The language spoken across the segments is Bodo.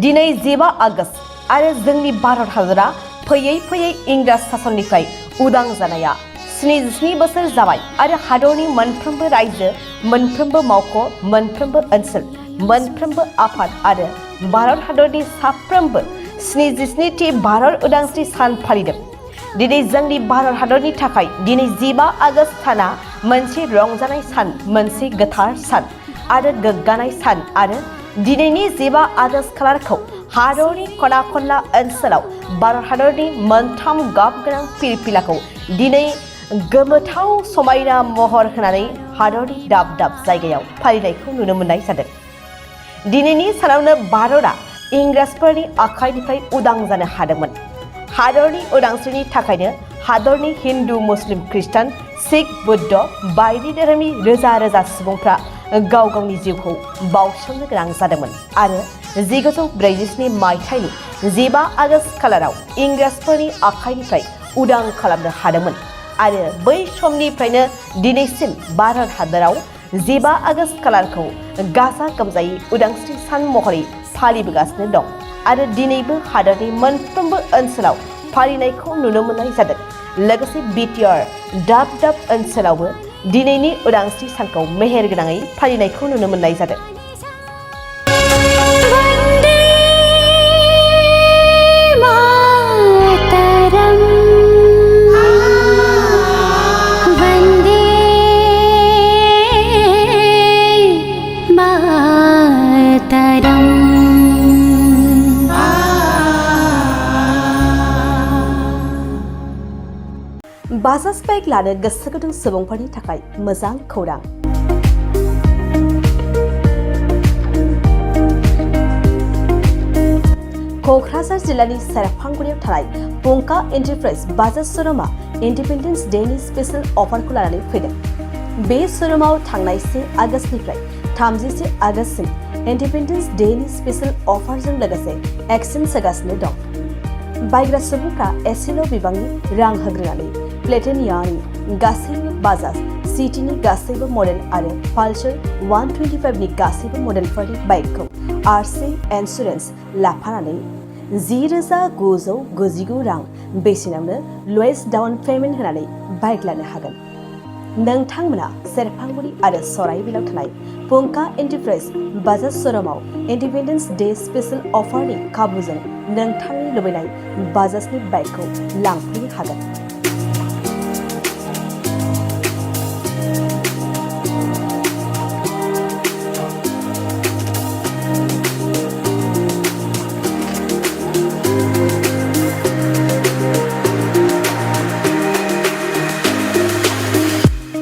दिनै 15 आगष्ट आरो जोंनि भारत हादरा फैयै फैयै इंराज सासननिफ्राय उदां जानाया 77 बोसोर जाबाय आरो हादरनि मोनफ्रोमबो रायजो, मोनफ्रोमबो मावख', मोनफ्रोमबो ओनसोल, मोनफ्रोमबो आफाद आरो भारत हादरनि साफ्रोमबो 77थि भारत उदांस्रि सान फालिदों। दिनै जोंनि भारत हादरनि थाखाय दिनै 15 आगष्ट साना मोनसे रंजानाय सान, मोनसे गोथार सान आरो गोग्गानाय सान आरो दिनैनि 15 आगष्ट खालारखौ हादरनि खना खनला ओनसोलाव भारत हादरनि मोनथाम गाब गोनां फिरफिलाखौ दिनै गोमोथाव समायना महर होनानै हादरनि दाब दाब जायगायाव फालिनायखौ नुनो मोननाय जादों। दिनैनि सानावनो भारतआ इंराजफोरनि आखाइनिफ्राय उदां जानो हादोंमोन। हादरनि उदांस्रिनि थाखायनो हादरनि हिन्दु, मुस्लिम, खृष्टान, सिख, बुद्ध बायदि धोरोमनि रोजा रोजा सुबुंफ्रा गाव गावनि जिउखौ बावसोमनो गोनां जादोंमोन आरो 1947 मायथाइनि 15 आगष्ट खालाराव इंराजफोरनि आखाइनिफ्राय उदां खालामनो हादोंमोन आरो बै समनिफ्रायनो दिनैसिम भारत हादराव 15 आगष्ट खालारखौ गाजा गोमजायै उदांस्रि सान महरै फालिबोगासिनो दं आरो दिनैबो हादरनि मोनफ्रोमबो ओनसोलाव फालिनायखौ नुनो मोननाय जादों। लोगोसे बिटिआर दाब दाब ओनसोलावबो दिनैनि उदांस्रि सानखौ मेहेरगोनाङै फालिनायखौ नुनो मोननाय जादों। बाजाज बाइक लानो गोसो गुदुं सुबुंफोरनि थाखाय मोजां खौरां। क'क्राझार जिल्लानि सेरफांगुरियाव थानाय पंका एन्टारप्राइज बाजाज श'रुमआ इन्डिपेन्डेन्स डेनि स्पेशेल अफारखौ लानानै फैदों। बे श'रुमाव थांनाय 1 आगष्टनिफ्राय 31 आगष्टसिम इन्डिपेन्डेन्स डेनि स्पेशेल अफारजों लोगोसे एक्सचेन्ज होगासिनो दं। बायग्रा सुबुंफ्रा एसेल' बिबांनि रां होग्रोनानै प्लेटिनियानि गासैबो बाजाज सिटीनि गासैबो मडेल आरो पालसार 125 नि गासैबो मडेलफोरनि बाइकखौ आरसि इन्सुरेन्स लाफानानै 10,999 रां बेसेनावनो लवेस्ट डाउन पेमेन्ट होनानै बाइक लानो हागोन। नोंथांमोना सेरफांगुरि आरो सराइबिलाव थानाय पंका एन्टारप्राइज बाजाज श'रुमाव इन्डिपेन्डेन्स डे स्पेशेल अफारनि खाबुजों नोंथांनि लुबैनाय बाजाजनि बाइकखौ लांफैनो हागोन।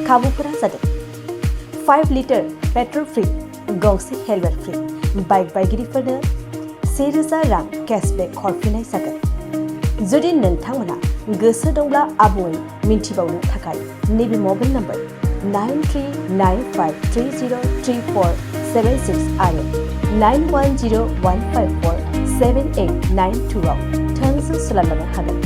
खाबुफोरा जादों 5 लिटार पेट्रल फ्री, गंसे हेलमेट फ्री, बाइक बायगिरिफोरनो 1,000 रां केशबेक हरफिननाय जागोन। जुदि नोंथांमोना गोसो दंब्ला आबुङै मिन्थिबावनो थाखाय नैबे मबाइल नम्बर 9395303476 आरो 9101547892 आव थोंजों सोलायनो हागोन।